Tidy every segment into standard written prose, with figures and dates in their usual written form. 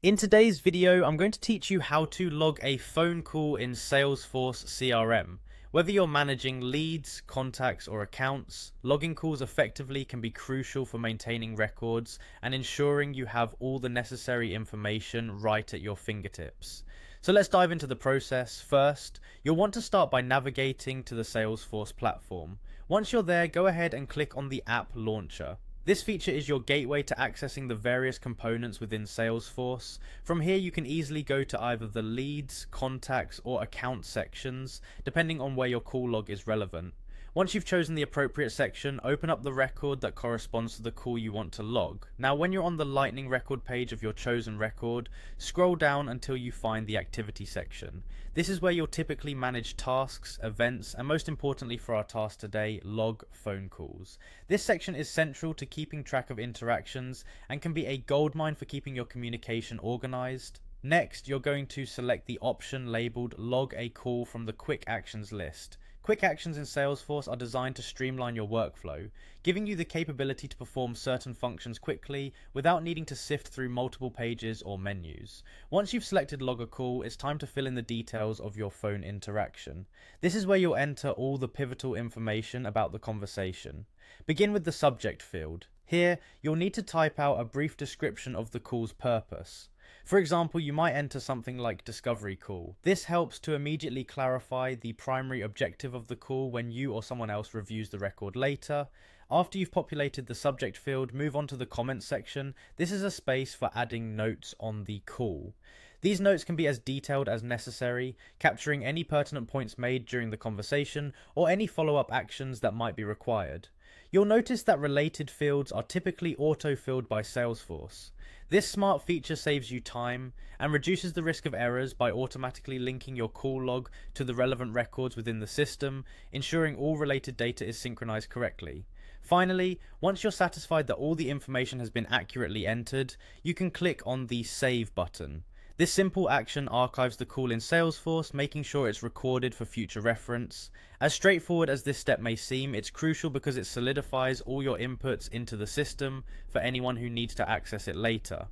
In today's video, I'm going to teach you how to log a phone call in Salesforce CRM. Whether you're managing leads, contacts, or accounts, logging calls effectively can be crucial for maintaining records and ensuring you have all the necessary information right at your fingertips. So let's dive into the process. First, you'll want to start by navigating to the Salesforce platform. Once you're there, go ahead and click on the app launcher. This feature is your gateway to accessing the various components within Salesforce. From here, you can easily go to either the leads, contacts, or account sections, depending on where your call log is relevant. Once you've chosen the appropriate section, open up the record that corresponds to the call you want to log. Now, when you're on the Lightning record page of your chosen record, scroll down until you find the activity section. This is where you'll typically manage tasks, events, and most importantly for our task today, log phone calls. This section is central to keeping track of interactions and can be a goldmine for keeping your communication organized. Next, you're going to select the option labeled Log a Call from the Quick Actions list. Quick actions in Salesforce are designed to streamline your workflow, giving you the capability to perform certain functions quickly without needing to sift through multiple pages or menus. Once you've selected Log a Call, it's time to fill in the details of your phone interaction. This is where you'll enter all the pivotal information about the conversation. Begin with the subject field. Here, you'll need to type out a brief description of the call's purpose. For example, you might enter something like discovery call. This helps to immediately clarify the primary objective of the call when you or someone else reviews the record later. After you've populated the subject field, move on to the comments section. This is a space for adding notes on the call. These notes can be as detailed as necessary, capturing any pertinent points made during the conversation or any follow-up actions that might be required. You'll notice that related fields are typically auto-filled by Salesforce. This smart feature saves you time and reduces the risk of errors by automatically linking your call log to the relevant records within the system, ensuring all related data is synchronized correctly. Finally, once you're satisfied that all the information has been accurately entered, you can click on the Save button. This simple action archives the call in Salesforce, making sure it's recorded for future reference. As straightforward as this step may seem, it's crucial because it solidifies all your inputs into the system for anyone who needs to access it later.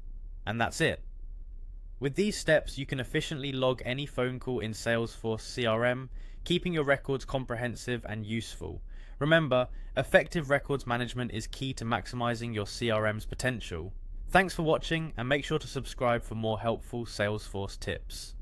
And that's it. With these steps, you can efficiently log any phone call in Salesforce CRM, keeping your records comprehensive and useful. Remember, effective records management is key to maximizing your CRM's potential. Thanks for watching, and make sure to subscribe for more helpful Salesforce tips.